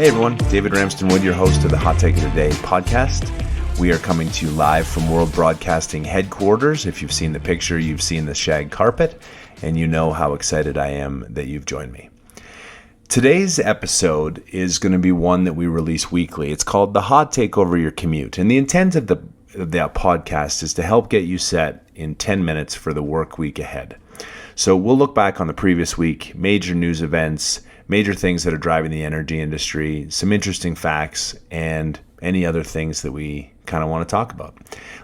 Hey everyone, David Ramsden-Wood, your host of the Hot Take of the Day podcast. We are coming to you live from World Broadcasting headquarters. If you've seen the picture, you've seen the shag carpet, and you know how excited I am that you've joined me. Today's episode is going to be one that we release weekly. It's called The Hot Take Over Your Commute. And the intent of the podcast is to help get you set in 10 minutes for the work week ahead. So we'll look back on the previous week, major news events, major things that are driving the energy industry, some interesting facts, and any other things that we kind of want to talk about.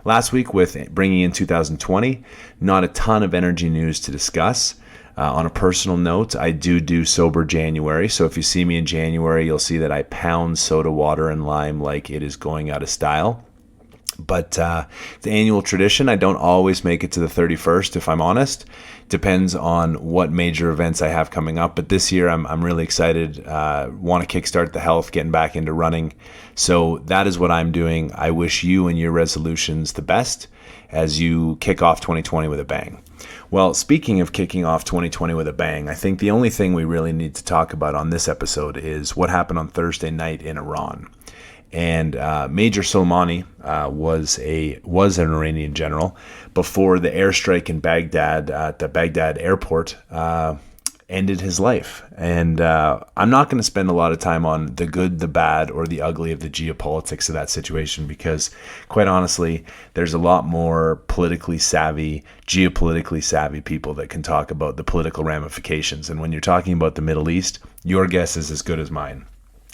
Last week, with bringing in 2020, not a ton of energy news to discuss. On a personal note, I do sober January. So if you see me in January, you'll see that I pound soda water and lime like it is going out of style. But the annual tradition, I don't always make it to the 31st, if I'm honest. Depends on what major events I have coming up. But this year, I'm really excited. Want to kickstart the health, getting back into running. So that is what I'm doing. I wish you and your resolutions the best as you kick off 2020 with a bang. Well, speaking of kicking off 2020 with a bang, I think the only thing we really need to talk about on this episode is what happened on Thursday night in Iran. And Major Soleimani was an Iranian general before the airstrike in Baghdad at the Baghdad airport ended his life. And I'm not going to spend a lot of time on the good, the bad, or the ugly of the geopolitics of that situation because, quite honestly, there's a lot more politically savvy, geopolitically savvy people that can talk about the political ramifications. And when you're talking about the Middle East, your guess is as good as mine.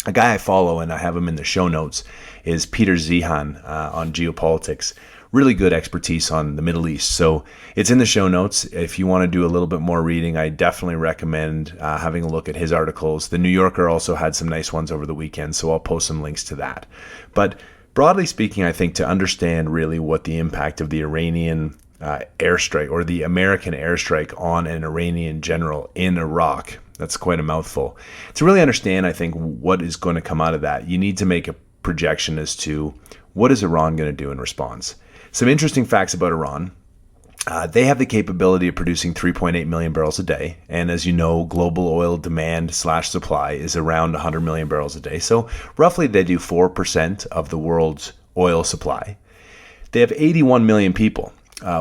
A guy I follow, and I have him in the show notes, is Peter Zihan on geopolitics. Really good expertise on the Middle East. So it's in the show notes. If you want to do a little bit more reading, I definitely recommend having a look at his articles. The New Yorker also had some nice ones over the weekend, so I'll post some links to that. But broadly speaking, I think to understand really what the impact of the Iranian airstrike or the American airstrike on an Iranian general in Iraq, that's quite a mouthful. To really understand, I think, what is going to come out of that, you need to make a projection as to what is Iran going to do in response. Some interesting facts about Iran. They have the capability of producing 3.8 million barrels a day. And as you know, global oil demand/supply is around 100 million barrels a day. So roughly they do 4% of the world's oil supply. They have 81 million people,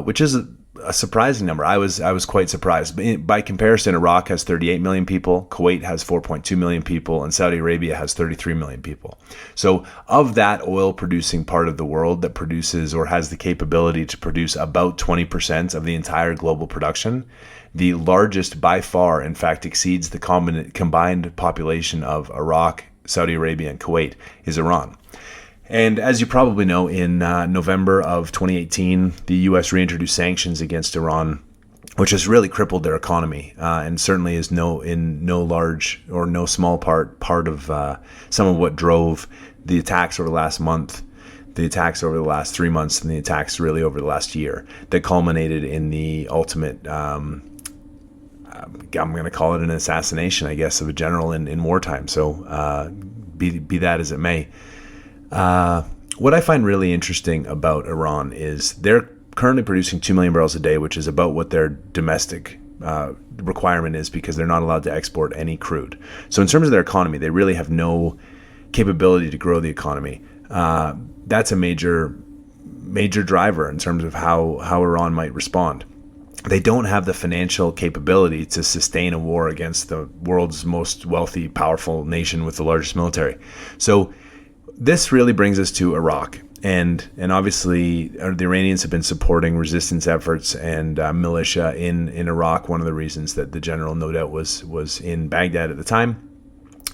which is a surprising number. I was quite surprised. By comparison, Iraq has 38 million people, Kuwait has 4.2 million people, and Saudi Arabia has 33 million people. So of that oil producing part of the world that produces or has the capability to produce about 20% of the entire global production, the largest by far, in fact, exceeds the combined population of Iraq, Saudi Arabia, and Kuwait, is Iran. And as you probably know, in November of 2018, the U.S. reintroduced sanctions against Iran, which has really crippled their economy and certainly is in no large or no small part of some of what drove the attacks over the last month, the attacks over the last 3 months, and the attacks really over the last year that culminated in the ultimate, I'm going to call it an assassination, I guess, of a general in wartime. So be that as it may. What I find really interesting about Iran is they're currently producing 2 million barrels a day, which is about what their domestic requirement is because they're not allowed to export any crude. So in terms of their economy, they really have no capability to grow the economy. That's a major driver in terms of how Iran might respond. They don't have the financial capability to sustain a war against the world's most wealthy, powerful nation with the largest military. So this really brings us to Iraq, and obviously the Iranians have been supporting resistance efforts and militia in Iraq. One of the reasons that the general, no doubt, was in Baghdad at the time.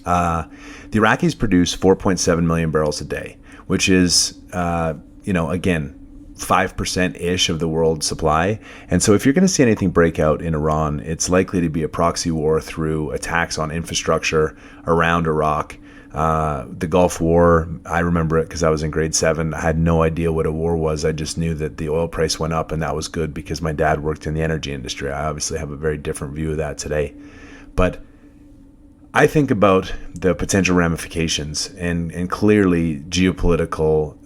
The Iraqis produce 4.7 million barrels a day, which is, again, 5%-ish of the world's supply. And so if you're going to see anything break out in Iran, it's likely to be a proxy war through attacks on infrastructure around Iraq. The Gulf War, I remember it because I was in grade 7. I had no idea what a war was. I just knew that the oil price went up, and that was good because my dad worked in the energy industry. I obviously have a very different view of that today. But I think about the potential ramifications, and clearly geopolitical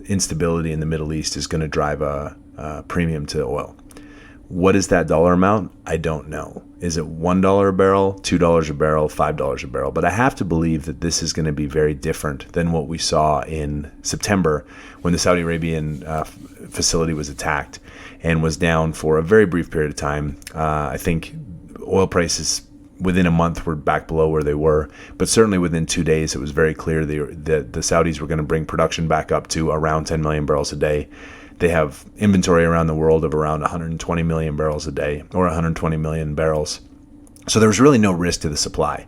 instability in the Middle East is going to drive a premium to oil. What is that dollar amount? I don't know. Is it $1 a barrel, $2 a barrel, $5 a barrel? But I have to believe that this is going to be very different than what we saw in September when the Saudi Arabian facility was attacked and was down for a very brief period of time. I think oil prices within a month were back below where they were, but certainly within 2 days, it was very clear that the Saudis were going to bring production back up to around 10 million barrels a day. They have inventory around the world of around 120 million barrels a day, or 120 million barrels. So there was really no risk to the supply.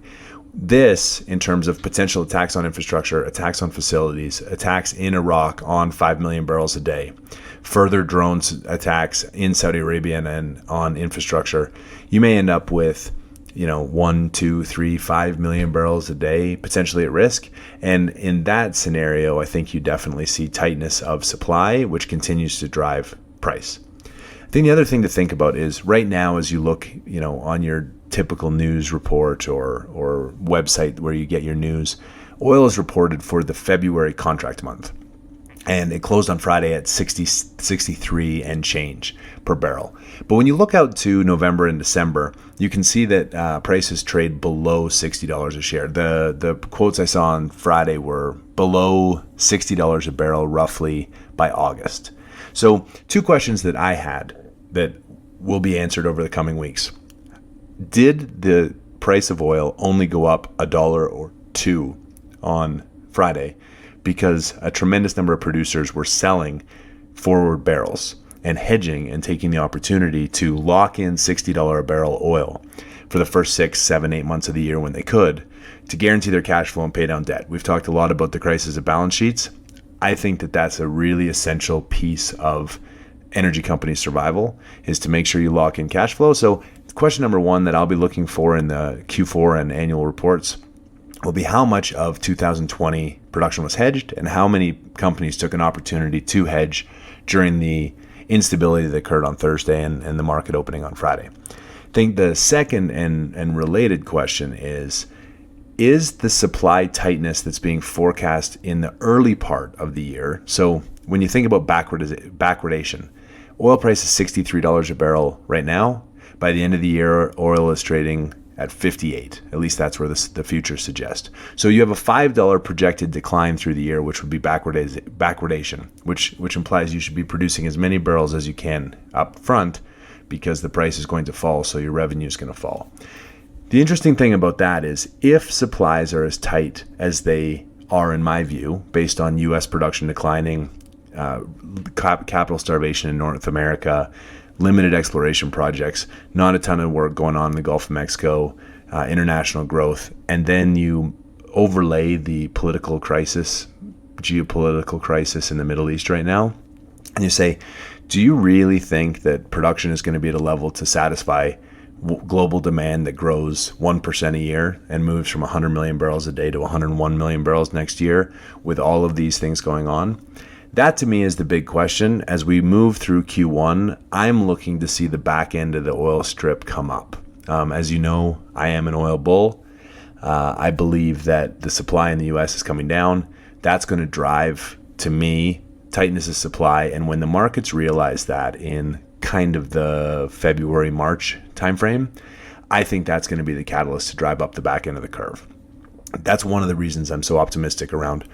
This, in terms of potential attacks on infrastructure, attacks on facilities, attacks in Iraq on 5 million barrels a day, further drone attacks in Saudi Arabia and on infrastructure, you may end up with 1, 2, 3, 5 million barrels a day potentially at risk. And in that scenario, I think you definitely see tightness of supply, which continues to drive price. I think the other thing to think about is right now, as you look, on your typical news report or website where you get your news, oil is reported for the February contract month. And it closed on Friday at 63 and change per barrel. But when you look out to November and December, you can see that prices trade below $60 a share. The quotes I saw on Friday were below $60 a barrel roughly by August. So 2 questions that I had that will be answered over the coming weeks. Did the price of oil only go up $1 or $2 on Friday because a tremendous number of producers were selling forward barrels and hedging and taking the opportunity to lock in $60 a barrel oil for the first 6, 7, 8 months of the year when they could, to guarantee their cash flow and pay down debt? We've talked a lot about the crisis of balance sheets. I think that that's a really essential piece of energy company survival, is to make sure you lock in cash flow. So question number 1 that I'll be looking for in the Q4 and annual reports will be how much of 2020 production was hedged and how many companies took an opportunity to hedge during the instability that occurred on Thursday and the market opening on Friday. I think the second and related question is the supply tightness that's being forecast in the early part of the year? So when you think about backwardation, oil price is $63 a barrel right now. By the end of the year, oil is trading at 58. At least that's where the future suggests. So you have a $5 projected decline through the year, which would be backwardation, which implies you should be producing as many barrels as you can up front because the price is going to fall, so your revenue is going to fall. The interesting thing about that is if supplies are as tight as they are, in my view, based on U.S. production declining, capital starvation in North America, limited exploration projects, not a ton of work going on in the Gulf of Mexico, international growth, and then you overlay the geopolitical crisis in the Middle East right now, and you say, do you really think that production is going to be at a level to satisfy global demand that grows 1% a year and moves from 100 million barrels a day to 101 million barrels next year with all of these things going on? That to me is the big question. As we move through Q1, I'm looking to see the back end of the oil strip come up. As you know, I am an oil bull. I believe that the supply in the U.S. is coming down. That's going to drive, to me, tightness of supply. And when the markets realize that in kind of the February, March timeframe, I think that's going to be the catalyst to drive up the back end of the curve. That's one of the reasons I'm so optimistic around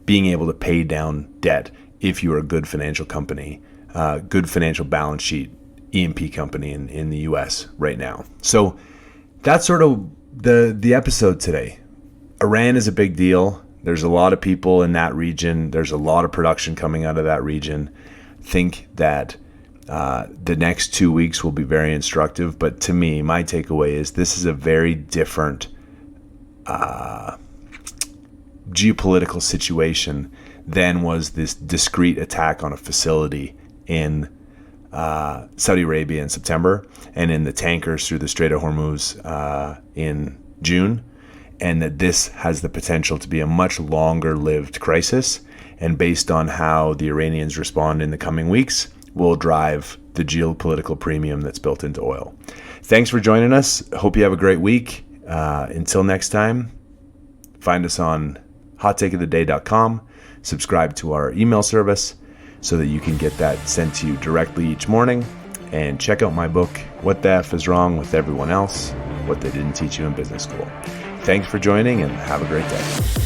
being able to pay down debt if you're a good financial company, good financial balance sheet, E&P company in the U.S. right now. So that's sort of the episode today. Iran is a big deal. There's a lot of people in that region. There's a lot of production coming out of that region. I think that the next 2 weeks will be very instructive. But to me, my takeaway is this is a very different geopolitical situation than was this discrete attack on a facility in Saudi Arabia in September and in the tankers through the Strait of Hormuz in June, and that this has the potential to be a much longer-lived crisis, and based on how the Iranians respond in the coming weeks will drive the geopolitical premium that's built into oil. Thanks for joining us. Hope you have a great week. Until next time, find us on hottakeoftheday.com. Subscribe to our email service so that you can get that sent to you directly each morning. and check out my book, What the F is Wrong with Everyone Else? What They Didn't Teach You in Business School. Thanks for joining and have a great day.